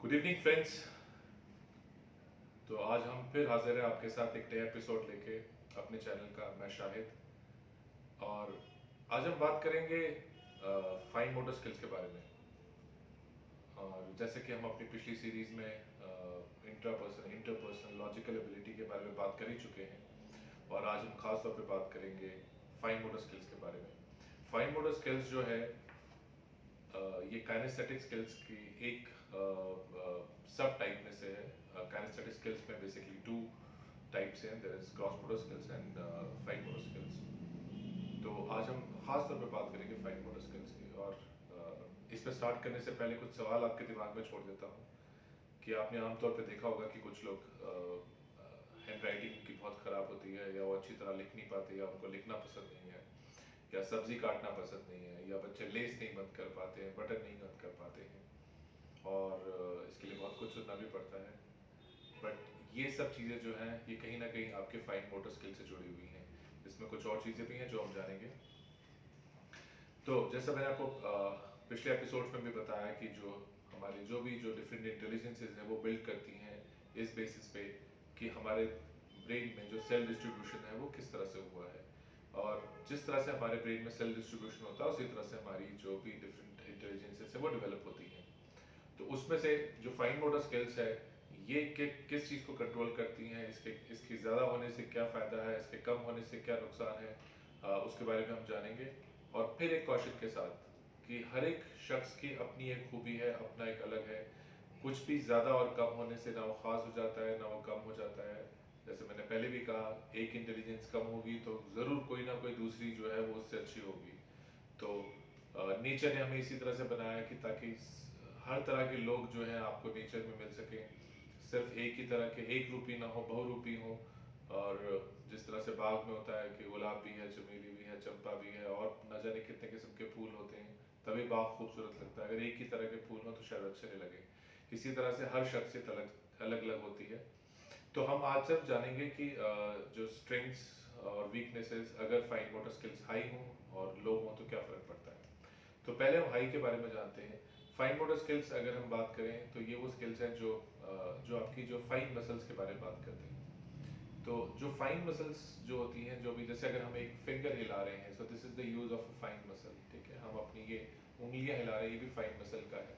Good evening friends. तो आज हम फिर हाजिर हैं आपके साथ एक नया एपिसोड लेके अपने चैनल का। मैं शाहिद, और आज हम बात करेंगे फाइन मोटर स्किल्स के बारे में। और जैसे कि हम अपनी पिछली सीरीज में इंट्रापर्सनल इंटरपर्सनल लॉजिकल एबिलिटी के बारे में बात कर ही चुके हैं, और आज हम खास तौर पे बात करेंगे फाइन मोटर स्किल्स के बारे में। फाइन मोटर स्किल्स जो है ये काइनेस्थेटिक स्किल्स की एक सब टाइप में से है। काइनेस्थेटिक स्किल्स में बेसिकली टू टाइप्स हैं, there is gross motor skills and fine motor skills. तो आज हम खास तौर पे बात करेंगे फाइन मोटर स्किल्स की, और इस पे स्टार्ट करने से पहले कुछ सवाल आपके दिमाग में छोड़ देता हूँ कि आपने आमतौर पे देखा होगा कि कुछ लोग हैंड राइटिंग की बहुत ख़राब होती है, या वो अच्छी तरह लिख नहीं पाते, या उनको लिखना पसंद नहीं है, या सब्जी काटना पसंद नहीं है, या बच्चे लेस नहीं बंद कर पाते हैं, बटन नहीं बंद कर पाते हैं, और इसके लिए बहुत कुछ सुनना भी पड़ता है। बट ये सब चीज़ें जो हैं ये कहीं ना कहीं आपके फाइन मोटर स्किल से जुड़ी हुई हैं। इसमें कुछ और चीज़ें भी हैं जो हम जानेंगे। तो जैसा मैंने आपको पिछले एपिसोड में भी बताया कि जो डिफरेंट इंटेलिजेंसेज हैं वो बिल्ड करती हैं इस बेसिस पे कि हमारे ब्रेन में जो सेल डिस्ट्रीब्यूशन है वो किस तरह से हुआ है, और जिस तरह से हमारे ब्रेन में सेल डिस्ट्रीब्यूशन होता है उसी तरह से हमारी जो भी डिफरेंट इंटेलिजेंसेस है वो डेवलप होती हैं। तो उसमें से जो फाइन मोटर स्किल्स है ये किस चीज़ को कंट्रोल करती हैं, इसके ज़्यादा होने से क्या फ़ायदा है, इसके कम होने से क्या नुकसान है, उसके बारे में हम जानेंगे। और फिर एक क्वेश्चन के साथ कि हर एक शख्स की अपनी एक खूबी है, अपना एक अलग है। कुछ भी ज़्यादा और कम होने से ना वो ख़ास हो जाता है ना वो कम हो जाता है। जैसे मैंने पहले भी कहा, एक इंटेलिजेंस कम होगी तो ज़रूर कोई ना कोई दूसरी जो है वो उससे अच्छी होगी। तो नेचर ने हमें इसी तरह से बनाया है कि ताकि हर तरह के लोग जो हैं आपको नेचर में मिल सके। सिर्फ एक ही तरह के एक रूपी ना हो, बहुरूपी हो। और जिस तरह से बाग में होता है कि गुलाब भी है, चमेली भी है, चंपा भी है, और न जाने कितने किस्म के फूल होते हैं, तभी बाग खूबसूरत लगता है। अगर एक ही तरह के फूल हो तो शायद अच्छे नहीं लगे। इसी तरह से हर शख्सियत अलग अलग अलग होती है। तो हम आज सिर्फ जानेंगे कि जो स्ट्रेंथ्स और वीकनेसेस अगर फाइन मोटर स्किल्स हाई हों और लो हों तो क्या फ़र्क पड़ता है। तो पहले हम हाई के बारे में जानते हैं। फाइन मोटर स्किल्स अगर हम बात करें तो ये वो स्किल्स हैं जो आपकी जो फाइन मसल्स के बारे में बात करते हैं। तो जो फाइन मसल्स जो होती हैं, जो भी जैसे अगर हम एक फिंगर हिला रहे हैं, so this is the use of a fine muscle. ठीक है, हम अपनी ये उंगलियां हिला रहे हैं, ये भी फाइन मसल का है।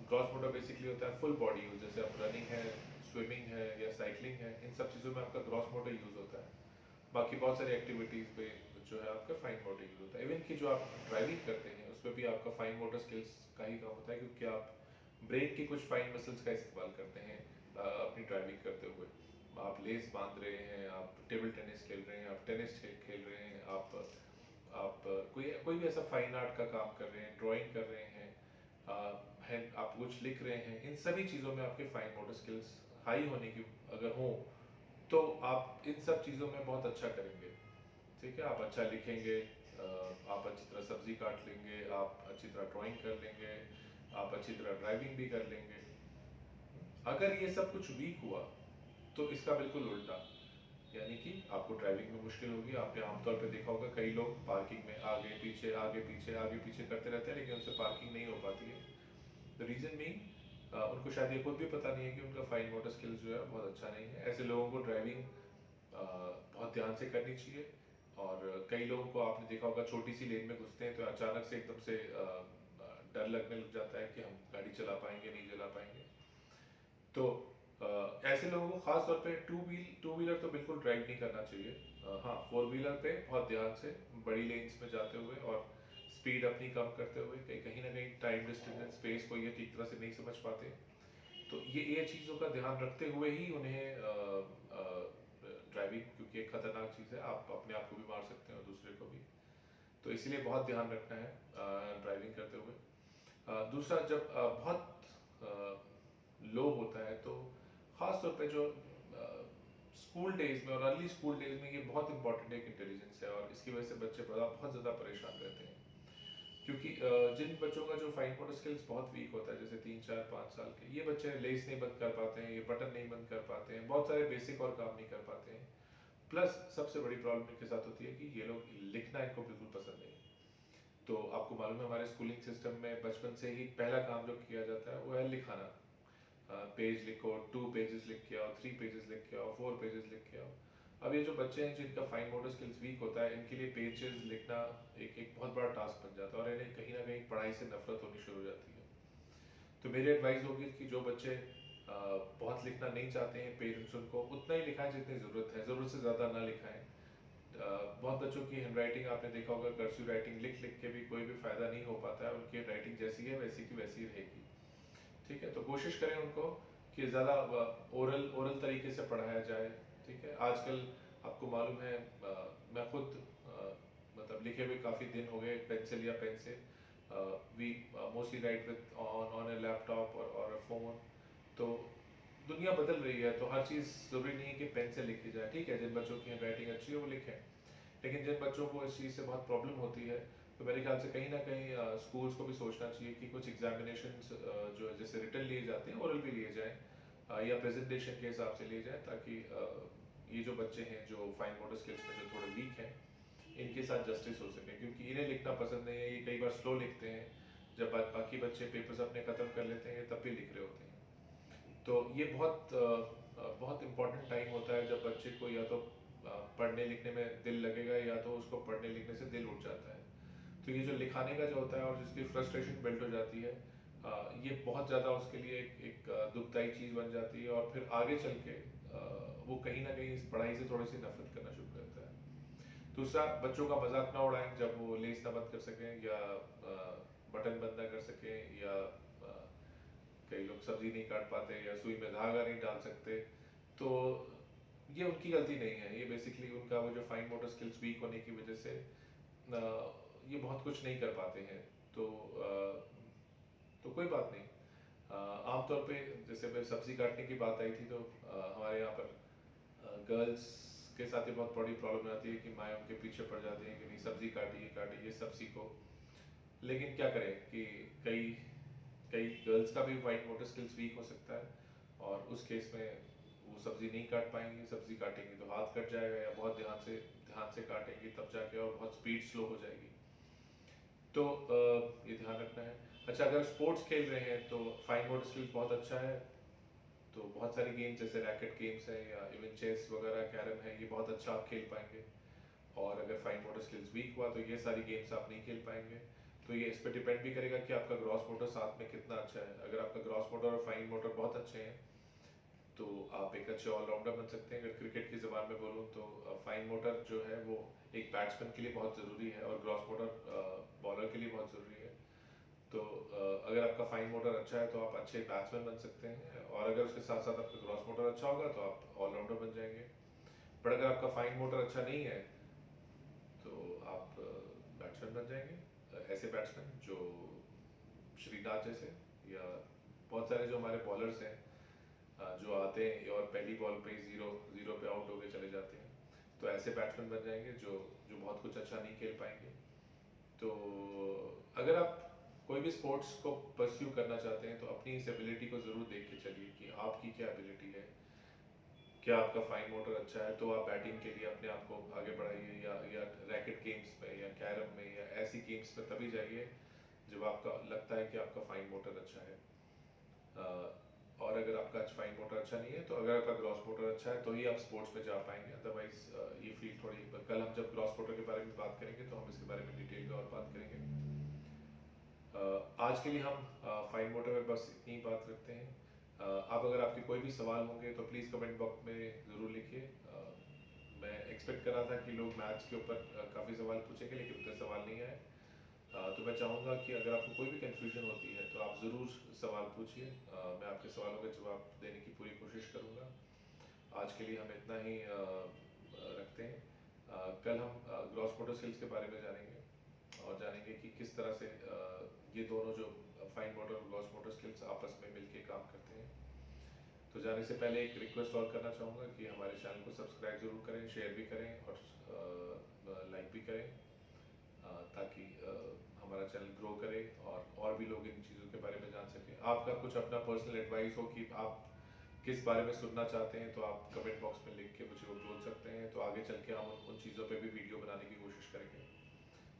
ग्रॉस मोटर बेसिकली होता है फुल बॉडी यूज, जैसे आप रनिंग है, स्विमिंग है या साइकिलिंग है, इन सब चीज़ों में आपका ग्रॉस मोटर यूज होता है। बाकी बहुत सारी एक्टिविटीज़ पे जो है आपका फाइन मोटर यूज होता है। इवन कि जो आप ड्राइविंग करते हैं उसमें भी आपका फाइन मोटर स्किल्स का ही काम होता है, क्योंकि आप ब्रेन की कुछ फाइन मसल्स का इस्तेमाल करते हैं अपनी ड्राइविंग करते हुए। आप लेस बांध रहे हैं, आप टेबल टेनिस खेल रहे हैं, आप टेनिस खेल रहे हैं, आप कोई कोई भी ऐसा फाइन आर्ट का काम कर रहे हैं, ड्राइंग कर रहे हैं, आप कुछ लिख रहे हैं, इन सभी चीज़ों में आपके फाइन मोटर स्किल्स हाई होने की अगर हो तो आप इन सब चीज़ों में बहुत अच्छा करेंगे। ठीक है, आप अच्छा लिखेंगे, आप अच्छी तरह सब्जी काट लेंगे, आप अच्छी तरह ड्राइंग कर लेंगे, आप अच्छी तरह ड्राइविंग भी कर लेंगे। अगर ये सब कुछ वीक हुआ तो इसका बिल्कुल उल्टा, यानी कि आपको ड्राइविंग में मुश्किल होगी। आपने आमतौर पे देखा होगा कई लोग पार्किंग में आगे पीछे आगे पीछे आगे पीछे करते रहते हैं, लेकिन उनसे पार्किंग नहीं हो पाती है। द रीज़न मीन उनको शायद ये खुद भी पता नहीं है कि उनका फाइन मोटर स्किल्स जो है बहुत अच्छा नहीं है। ऐसे लोगों को ड्राइविंग बहुत ध्यान से करनी चाहिए। और कई लोगों को आपने देखा होगा छोटी सी लेन में घुसते हैं तो अचानक से एकदम से डर लगने लग जाता है कि हम गाड़ी चला पाएंगे नहीं चला पाएंगे। तो ऐसे लोगों को खास तौर पे टू व्हीलर तो बिल्कुल ड्राइव नहीं करना चाहिए। हाँ, फोर व्हीलर पे बहुत ध्यान से बड़ी लेन्स में जाते हुए और स्पीड अपनी कम करते हुए, कहीं ना कहीं टाइम डिस्टेंस एंड स्पेस को ये ठीक तरह से नहीं समझ पाते। तो ये चीज़ों का ध्यान रखते हुए ही उन्हें ड्राइविंग, क्योंकि एक खतरनाक चीज़ है, आप अपने आप को भी मार सकते हैं और दूसरे को भी। तो इसलिए बहुत ध्यान रखना है ड्राइविंग करते हुए। दूसरा, जब बहुत लो होता है तो ख़ास तौर पे जो स्कूल डेज में और अर्ली स्कूल डेज में ये बहुत इंपॉर्टेंट एक इंटेलिजेंस है, और इसकी वजह से बच्चे बहुत ज़्यादा परेशान रहते हैं। क्योंकि जिन बच्चों का जो फाइन मोटर स्किल्स बहुत वीक होता है, जैसे 3 4 5 साल के, ये बच्चे लेस नहीं बंद कर पाते हैं, ये बटन नहीं बंद कर पाते हैं, बहुत सारे बेसिक और काम नहीं कर पाते हैं। प्लस सबसे बड़ी प्रॉब्लम इनके साथ होती है कि ये लोग लिखना इनको बिल्कुल पसंद नहीं। तो आपको मालूम है हमारे स्कूलिंग सिस्टम में बचपन से ही पहला काम जो किया जाता है वो है लिखाना। पेज लिखो, 2 पेजेस लिख के आओ, 3 पेजेस लिख के आओ, 4 पेजेस लिख के आओ। अब ये जो बच्चे हैं जिनका फाइन मोटर स्किल्स वीक होता है, इनके लिए पेजेस लिखना एक बहुत बड़ा टास्क बन जाता है और इन्हें कहीं ना कहीं पढ़ाई से नफरत होनी शुरू हो जाती है। तो मेरी एडवाइस होगी कि जो बच्चे बहुत लिखना नहीं चाहते हैं, पेरेंट्स उनको उतना ही लिखाएं जितनी ज़रूरत है, ज़रूरत से ज़्यादा ना लिखाएं। बहुत बच्चों की हैंड राइटिंग आपने देखा होगा, कर्सिव राइटिंग लिख लिख के भी कोई भी फ़ायदा नहीं हो पाता है, उनकी राइटिंग जैसी है वैसी की वैसी रहेगी। ठीक है, तो कोशिश करें उनको कि ज़्यादा ओरल ओरल तरीके से पढ़ाया जाए। ठीक है, आजकल आपको मालूम है, मैं खुद मतलब लिखे हुए काफ़ी दिन हो गए पेंसिल या पेन से। We mostly write with on a laptop और अ फ़ोन। तो दुनिया बदल रही है, तो हर चीज़ ज़रूरी नहीं है कि पेन से लिखी जाए। ठीक है, जिन बच्चों की हैंड राइटिंग अच्छी है वो लिखें, लेकिन जिन बच्चों को इस चीज़ से बहुत प्रॉब्लम होती है, तो मेरे ख्याल से कहीं ना कहीं स्कूल्स को भी सोचना चाहिए कि कुछ एग्जामिनेशंस जो है जैसे रिटन लिए जाते हैं, ओरल भी लिए जाएं, या प्रेजेंटेशन के हिसाब से लिए जाएं, ताकि ये जो बच्चे हैं जो फाइन मोटर स्किल्स में जो थोड़े वीक हैं, इनके साथ जस्टिस हो सके। क्योंकि इन्हें लिखना पसंद नहीं है, ये कई बार स्लो लिखते हैं, जब बाकी बच्चे पेपर्स अपने ख़त्म कर लेते हैं तब भी लिख रहे होते हैं। तो ये बहुत इम्पोर्टेंट टाइम होता है जब बच्चे को या तो पढ़ने लिखने में दिल लगेगा, या तो उसको पढ़ने लिखने से दिल उठ जाता है। तो ये जो लिखाने का जो होता है और जिसकी फ्रस्ट्रेशन बिल्ड हो जाती है, ये बहुत ज़्यादा उसके लिए एक दुखदाई चीज़ बन जाती है, और फिर आगे चल के वो कहीं ना कहीं इस पढ़ाई से थोड़ी सी नफरत करना शुरू करता है। दूसरा, बच्चों का मजाक ना उड़ाएं जब वो लेस ना बंद कर सकें, या बटन बंद ना कर सकें, या कई लोग सब्जी नहीं काट पाते या सुई में धागा नहीं डाल सकते। तो ये उनकी गलती नहीं है, ये बेसिकली उनका वो जो फाइन मोटर स्किल्स वीक होने की वजह से ये बहुत कुछ नहीं कर पाते हैं। तो कोई बात नहीं। आमतौर पे जैसे मैं सब्जी काटने की बात आई थी, तो हमारे यहाँ पर गर्ल्स के साथ ये बहुत बड़ी प्रॉब्लम आती है कि माएँ उनके पीछे पड़ जाती हैं कि नहीं सब्जी काटिए सब सीखो। लेकिन क्या करें कि कई कई गर्ल्स का भी वाइट मोटर स्किल्स वीक हो सकता है, और उस केस में वो सब्जी नहीं काट पाएंगी। सब्जी काटेंगी तो हाथ कट जाएगा, या बहुत ध्यान से काटेंगी तब जाके, और बहुत स्पीड स्लो हो जाएगी। तो ये ध्यान रखना है। अच्छा, अगर स्पोर्ट्स खेल रहे हैं तो फाइन मोटर स्किल्स बहुत अच्छा है। तो बहुत सारी गेम्स जैसे रैकेट गेम्स है, या इवन चेस वगैरह, कैरम है, ये बहुत अच्छा आप खेल पाएंगे। और अगर फाइन मोटर स्किल्स वीक हुआ तो ये सारी गेम्स आप नहीं खेल पाएंगे। तो ये इस पर डिपेंड भी करेगा कि आपका ग्रॉस मोटर साथ में कितना अच्छा है। अगर आपका ग्रॉस मोटर और फाइन मोटर बहुत अच्छे हैं तो आप एक अच्छे ऑलराउंडर बन सकते हैं। अगर क्रिकेट की ज़बान में बोलूँ तो फाइन मोटर जो है वो एक बैट्समैन के लिए बहुत ज़रूरी है, और ग्रॉस मोटर बॉलर के लिए बहुत ज़रूरी है। तो अगर आपका फाइन मोटर अच्छा है तो आप अच्छे बैट्समैन बन सकते हैं, और अगर उसके साथ साथ आपका ग्रॉस मोटर अच्छा होगा तो आप ऑलराउंडर बन जाएंगे। पर अगर आपका फाइन मोटर अच्छा नहीं है तो आप बैट्समैन बन जाएंगे। ऐसे बैट्समैन जो श्रीनाथ जैसे, या बहुत सारे जो हमारे बॉलर्स हैं जो आते हैं और पहली बॉल पे ही जीरो जीरो पे आउट होके चले जाते हैं, तो ऐसे बैट्समैन बन जाएंगे जो जो बहुत कुछ अच्छा नहीं खेल पाएंगे। तो अगर आप कोई भी स्पोर्ट्स को परस्यू करना चाहते हैं तो अपनी इस एबिलिटी को ज़रूर देख के चलिए कि आपकी क्या एबिलिटी है। क्या आपका फाइन मोटर अच्छा है तो आप बैटिंग के लिए अपने आप को आगे बढ़ाइए, या रैकेट गेम्स में या कैरम में या ऐसी गेम्स में तभी जाइए जब आपका लगता है कि आपका फाइन मोटर अच्छा है। और अगर आपका फाइन मोटर अच्छा नहीं है, तो अगर आपका ग्रॉस मोटर अच्छा है तो ही आप स्पोर्ट्स में जा पाएंगे। अदरवाइज ये फील्ड थोड़ी, कल हम जब ग्रॉस मोटर के बारे में बात करेंगे तो हम इसके बारे में डिटेल में और बात करेंगे। आज के लिए हम फाइन मोटर में बस इतनी ही बात रखते हैं। आप अगर आपके कोई भी सवाल होंगे तो प्लीज़ कमेंट बॉक्स में ज़रूर लिखिए। मैं एक्सपेक्ट कर रहा था कि लोग मैथ्स के ऊपर काफ़ी सवाल पूछेंगे, लेकिन उतने सवाल नहीं आए। तो मैं चाहूँगा कि अगर आपको कोई भी कन्फ्यूजन होती है तो आप ज़रूर सवाल पूछिए। मैं आपके सवालों के जवाब देने की पूरी कोशिश करूँगा। आज के लिए हम इतना ही रखते हैं। कल हम ग्रॉस मोटर स्किल्स के बारे में जानेंगे, और जानेंगे कि किस तरह से ये दोनों जो फाइन मोटर और ग्रॉस मोटर स्किल्स आपस में मिलके काम करते हैं। तो जाने से पहले एक रिक्वेस्ट और करना चाहूँगा कि हमारे चैनल को सब्सक्राइब जरूर करें, शेयर भी करें, और लाइक भी करें, ताकि हमारा चैनल ग्रो करे और भी लोग इन चीज़ों के बारे में जान सकें। आपका कुछ अपना पर्सनल एडवाइस हो कि आप किस बारे में सुनना चाहते हैं तो आप कमेंट बॉक्स में लिख के मुझे वो बोल सकते हैं। तो आगे चल के हम उन चीज़ों पे भी वीडियो बनाने की कोशिश करेंगे।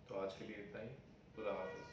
तो आज के लिए इतना ही। खुदा हाफिज़।